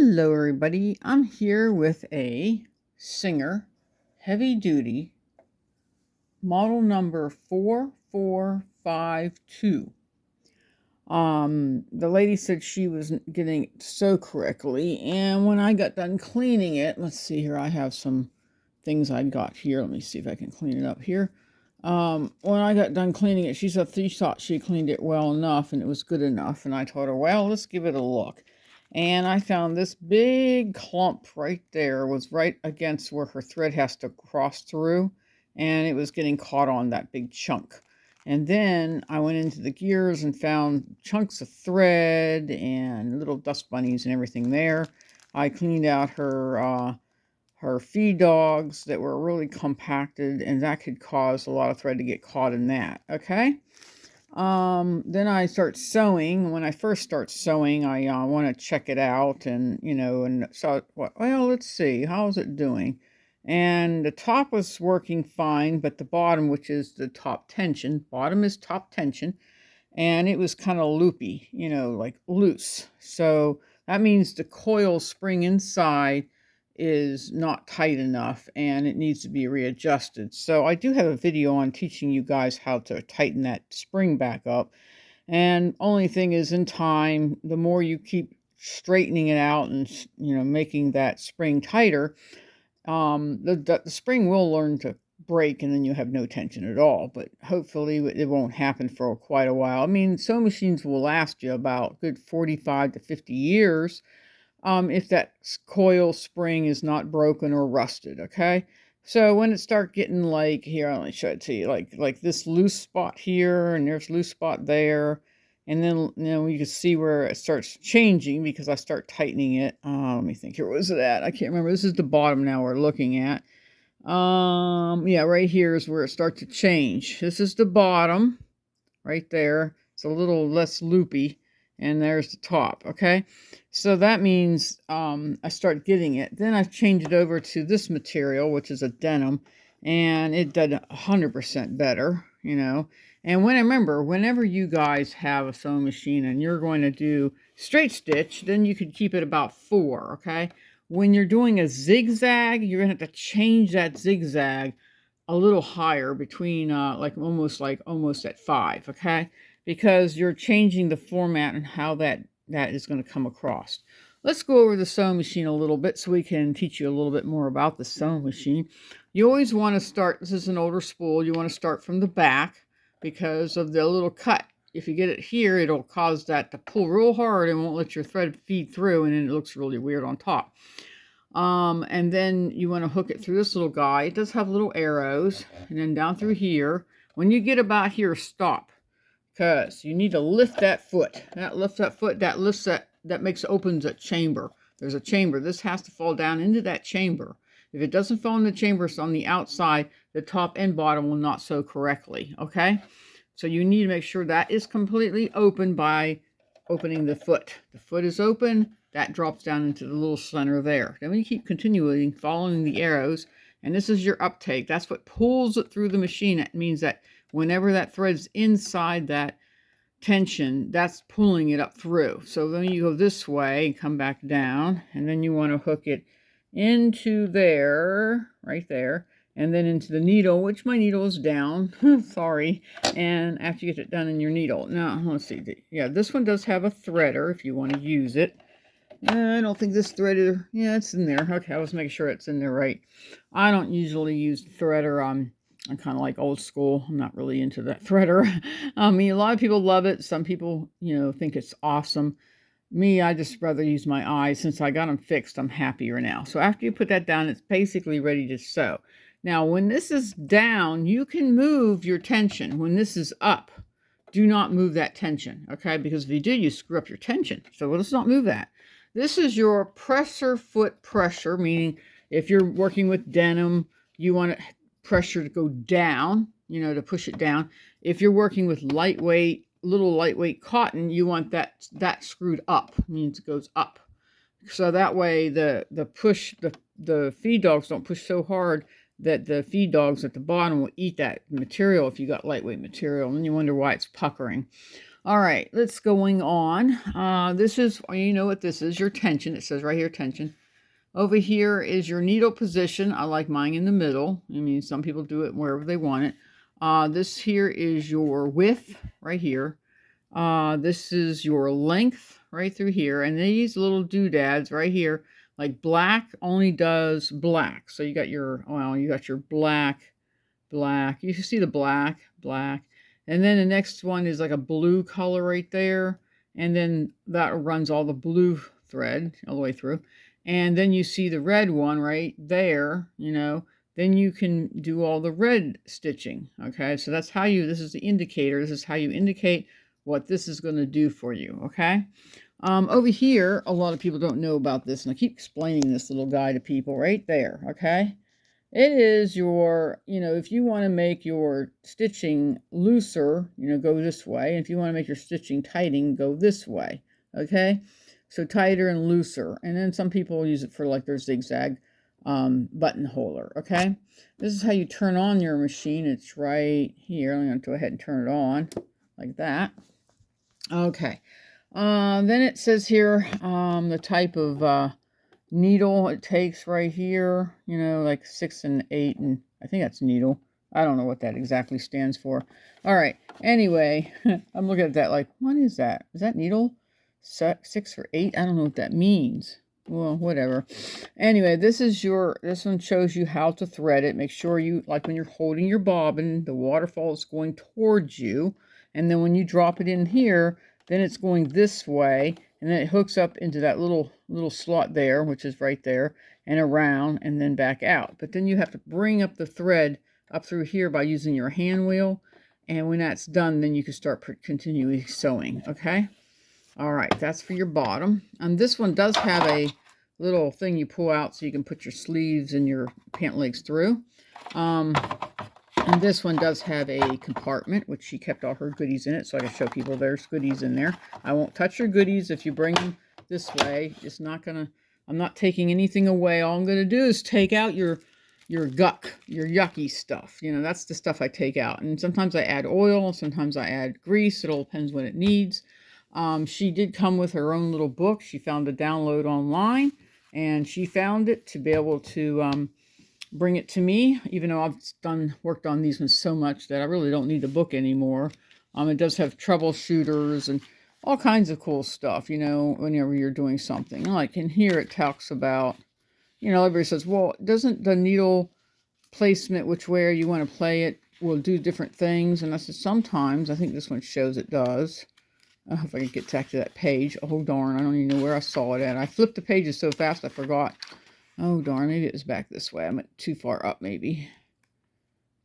Hello everybody, I'm here with a Singer heavy duty model number 4452. The lady said she was getting it so correctly, and when I got done cleaning it, let's see here, I have some things I got here. Let me see if I can clean it up here. When I got done cleaning it, she said she thought she cleaned it well enough and it was good enough, and I told her, well, let's give it a look. And I found this big clump right there was right against where her thread has to cross through, and it was getting caught on that big chunk. And then I went into the gears and found chunks of thread and little dust bunnies and everything there. I cleaned out her feed dogs that were really compacted, and that could cause a lot of thread to get caught in that. Okay. Then I start sewing. When I first start sewing, I want to check it out, and so well, let's see, how's it doing? And the top was working fine, but the bottom, which is the top tension, bottom is top tension, and it was kind of loopy, like loose. So that means the coil spring inside is not tight enough and it needs to be readjusted. So I do have a video on teaching you guys how to tighten that spring back up. And only thing is, in time, the more you keep straightening it out and making that spring tighter, the spring will learn to break, and then you have no tension at all. But hopefully it won't happen for quite a while. I mean, sewing machines will last you about good 45 to 50 years. If that coil spring is not broken or rusted, okay? So when it starts getting like, here, let me show it to you, like this loose spot here, and there's loose spot there, and then, you can see where it starts changing because I start tightening it. Let me think, here, what was it at? I can't remember. This is the bottom now we're looking at. Yeah, right here is where it starts to change. This is the bottom, right there. It's a little less loopy. And there's the top, okay? So that means I start getting it. Then I change it over to this material, which is a denim, and it did 100% better, And whenever you guys have a sewing machine and you're going to do straight stitch, then you could keep it about 4, okay? When you're doing a zigzag, you're going to have to change that zigzag a little higher, between almost at 5, okay? Because you're changing the format and how that is going to come across. Let's go over the sewing machine a little bit so we can teach you a little bit more about the sewing machine. You always want to start, this is an older spool, you want to start from the back because of the little cut. If you get it here, it'll cause that to pull real hard and won't let your thread feed through, and then it looks really weird on top. And then you want to hook it through this little guy. It does have little arrows, and then down through here. When you get about here, stop, because you need to lift that foot. That lifts that opens that chamber. There's a chamber. This has to fall down into that chamber. If it doesn't fall in the chamber, it's on the outside, the top and bottom will not sew correctly, okay? So you need to make sure that is completely open by opening the foot. The foot is open, that drops down into the little center there. Then we keep continuing, following the arrows, and this is your uptake. That's what pulls it through the machine. It means that whenever that thread's inside that tension, that's pulling it up through. So then you go this way and come back down, and then you want to hook it into there, right there, and then into the needle, which my needle is down. Sorry. And after you get it done in your needle. Now, let's see. Yeah, this one does have a threader if you want to use it. I don't think this threader, yeah, it's in there. Okay, I was making sure it's in there right. I don't usually use threader. I'm kind of like old school. I'm not really into that threader. I mean, a lot of people love it. Some people, think it's awesome. Me, I just rather use my eyes. Since I got them fixed, I'm happier now. So after you put that down, it's basically ready to sew. Now, when this is down, you can move your tension. When this is up, do not move that tension, okay? Because if you do, you screw up your tension. So let's not move that. This is your presser foot pressure, meaning if you're working with denim, you want pressure to go down, to push it down. If you're working with little lightweight cotton, you want that screwed up, means it goes up. So that way the feed dogs don't push so hard that the feed dogs at the bottom will eat that material if you got lightweight material, and then you wonder why it's puckering. All right, let's going on. This is, you know what this is, your tension. It says right here, tension. Over here is your needle position. I like mine in the middle. I mean, some people do it wherever they want it. This here is your width right here. This is your length right through here. And these little doodads right here, like black only does black. So you got your, well, you got your black, black. You can see the black, black. And then the next one is like a blue color right there. And then that runs all the blue thread all the way through. And then you see the red one right there, you know. Then you can do all the red stitching. Okay, so that's how you, this is the indicator. This is how you indicate what this is going to do for you. Okay. Over here, a lot of people don't know about this, and I keep explaining this little guy to people right there. Okay. It is your, you know, if you want to make your stitching looser, you know, go this way. And if you want to make your stitching tighting, go this way. Okay? So tighter and looser. And then some people use it for like their zigzag buttonholer. Okay? This is how you turn on your machine. It's right here. I'm going to go ahead and turn it on like that. Okay. Then it says here the type of needle it takes right here, you know, like 6 and 8, and I think that's needle. I don't know what that exactly stands for. All right. Anyway, I'm looking at that like, what is that? Is that needle 6 or 8? I don't know what that means. Well, whatever. Anyway, this one shows you how to thread it. Make sure you, like when you're holding your bobbin, the waterfall is going towards you. And then when you drop it in here, then it's going this way. And then it hooks up into that little slot there, which is right there, and around, and then back out. But then you have to bring up the thread up through here by using your hand wheel. And when that's done, then you can start continuing sewing, okay? All right, that's for your bottom. And this one does have a little thing you pull out so you can put your sleeves and your pant legs through. And this one does have a compartment, which she kept all her goodies in it, so I can show people there's goodies in there. I won't touch your goodies if you bring them this way. It's not gonna, I'm not taking anything away. All I'm gonna do is take out your guck, your yucky stuff. You know, that's the stuff I take out. And sometimes I add oil, sometimes I add grease. It all depends what it needs. She did come with her own little book. She found a download online, and she found it to be able to bring it to me, even though I've worked on these ones so much that I really don't need the book anymore. It does have troubleshooters and all kinds of cool stuff, you know, whenever you're doing something. Like in here it talks about, you know, everybody says, well, doesn't the needle placement, which way you want to play it, will do different things? And I said, sometimes. I think this one shows it does. I hope I can get back to that page. Oh, darn, I don't even know where I saw it at. I flipped the pages so fast I forgot. Oh, darn, maybe it was back this way. I went too far up, maybe.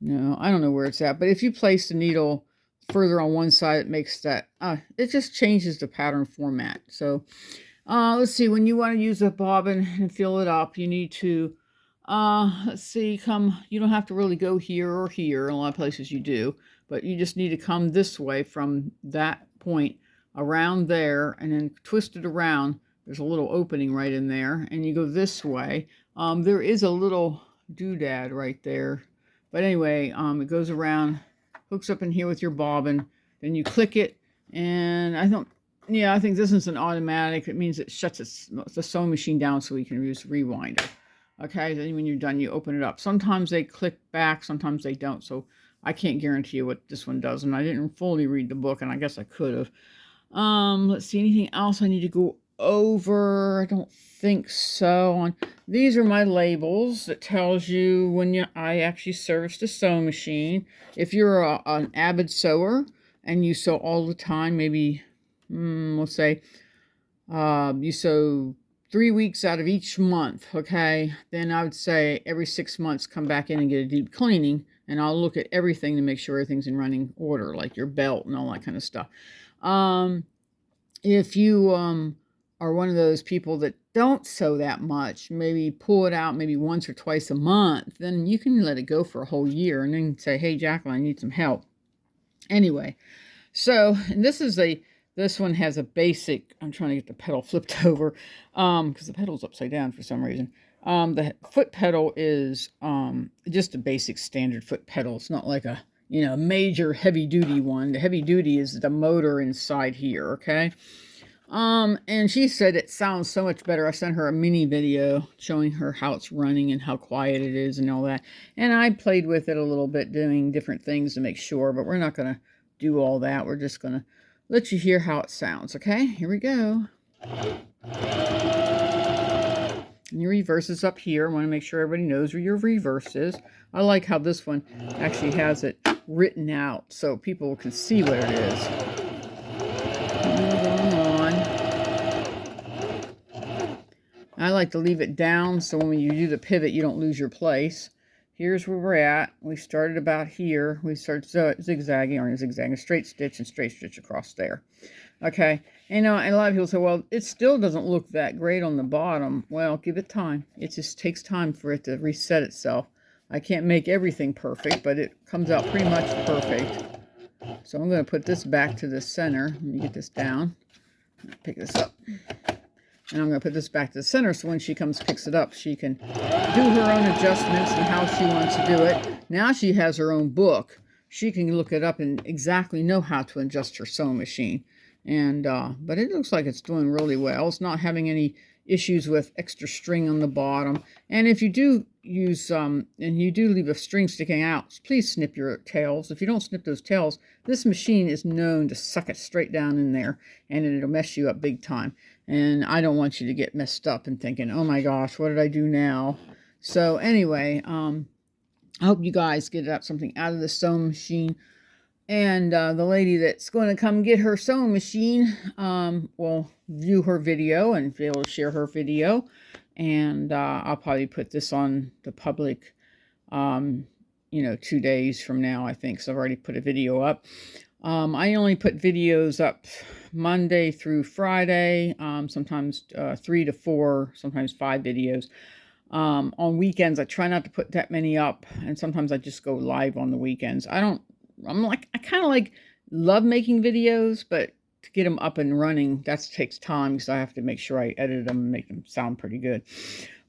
No, I don't know where it's at. But if you place the needle further on one side, it makes that, it just changes the pattern format. So, let's see, when you want to use a bobbin and fill it up, you need to, let's see, you don't have to really go here or here. In a lot of places you do. But you just need to come this way from that point around there and then twist it around. There's a little opening right in there, and you go this way. There is a little doodad right there. But anyway, it goes around, hooks up in here with your bobbin. Then you click it, and I think this is an automatic. It means it shuts the sewing machine down so we can use rewinder. Okay, then when you're done, you open it up. Sometimes they click back, sometimes they don't. So I can't guarantee you what this one does, and I didn't fully read the book, and I guess I could have. Let's see, anything else I need to go over? I don't think so. These are my labels that tells you when I actually service the sewing machine. If you're an avid sewer and you sew all the time, maybe let's say you sew 3 weeks out of each month, okay, then I would say every 6 months come back in and get a deep cleaning, and I'll look at everything to make sure everything's in running order, like your belt and all that kind of stuff. If you are one of those people that don't sew that much, maybe pull it out maybe once or twice a month, then you can let it go for a whole year and then say, hey, Jacqueline, I need some help. Anyway, so, and this one has a basic, I'm trying to get the pedal flipped over, because the pedal's upside down for some reason. The foot pedal is just a basic standard foot pedal. It's not like a you know, major heavy duty one. The heavy duty is the motor inside here, okay? And she said it sounds so much better. I sent her a mini video showing her how it's running and how quiet it is and all that. And I played with it a little bit, doing different things to make sure, but we're not going to do all that. We're just going to let you hear how it sounds, okay? Here we go. And your reverse is up here. I want to make sure everybody knows where your reverse is. I like how this one actually has it written out so people can see what it is. Going on. I like to leave it down so when you do the pivot, you don't lose your place. Here's where we're at. We started about here. We started zigzagging, or zigzagging, straight stitch and straight stitch across there. Okay, and a lot of people say, well, it still doesn't look that great on the bottom. Well, give it time. It just takes time for it to reset itself. I can't make everything perfect, but it comes out pretty much perfect. So I'm going to put this back to the center. Let me get this down. Pick this up. And I'm going to put this back to the center so when she comes picks it up, she can do her own adjustments and how she wants to do it. Now she has her own book. She can look it up and exactly know how to adjust her sewing machine. And but it looks like it's doing really well. It's not having any issues with extra string on the bottom. And if you do use and you do leave a string sticking out, please snip your tails. If you don't snip those tails, this machine is known to suck it straight down in there, and it'll mess you up big time. And I don't want you to get messed up and thinking, oh my gosh, what did I do now? So anyway, I hope you guys get something out of the sewing machine. And the lady that's going to come get her sewing machine will view her video and be able to share her video. And I'll probably put this on the public, 2 days from now, I think. So I've already put a video up. I only put videos up Monday through Friday, sometimes 3 to 4, sometimes 5 videos. On weekends, I try not to put that many up. And sometimes I just go live on the weekends. I kind of love making videos, but to get them up and running, that takes time because I have to make sure I edit them and make them sound pretty good.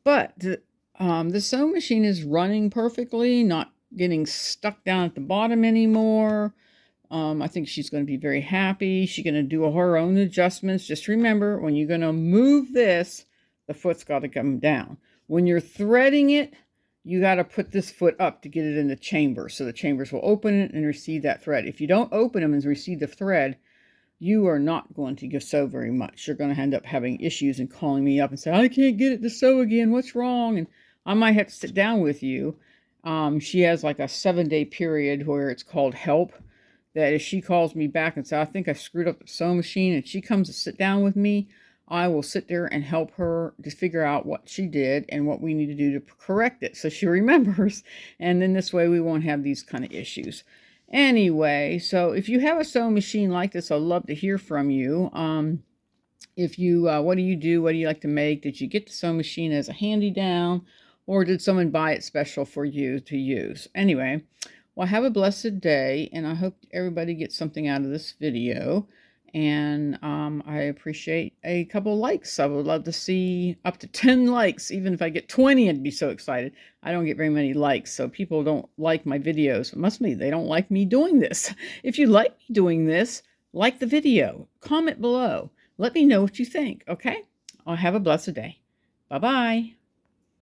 But the sewing machine is running perfectly, not getting stuck down at the bottom anymore. I think she's going to be very happy. She's going to do her own adjustments. Just remember, when you're going to move this, the foot's got to come down. When you're threading it, you got to put this foot up to get it in the chamber. So the chambers will open it and receive that thread. If you don't open them and receive the thread, you are not going to sew very much. You're going to end up having issues and calling me up and say, I can't get it to sew again. What's wrong? And I might have to sit down with you. She has like a 7-day period where it's called help. That if she calls me back and says, I think I screwed up the sewing machine, and she comes to sit down with me, I will sit there and help her to figure out what she did and what we need to do to correct it so she remembers. And then this way we won't have these kind of issues. Anyway, so if you have a sewing machine like this, I'd love to hear from you. If you, what do you do? What do you like to make? Did you get the sewing machine as a handy-down, or did someone buy it special for you to use? Anyway, well, have a blessed day, and I hope everybody gets something out of this video. And I appreciate a couple likes. I would love to see up to 10 likes. Even if I get 20, I'd be so excited. I don't get very many likes, so people don't like my videos. It must be they don't like me doing this. If you like me doing this, like the video. Comment below. Let me know what you think, okay? I'll have a blessed day. Bye-bye.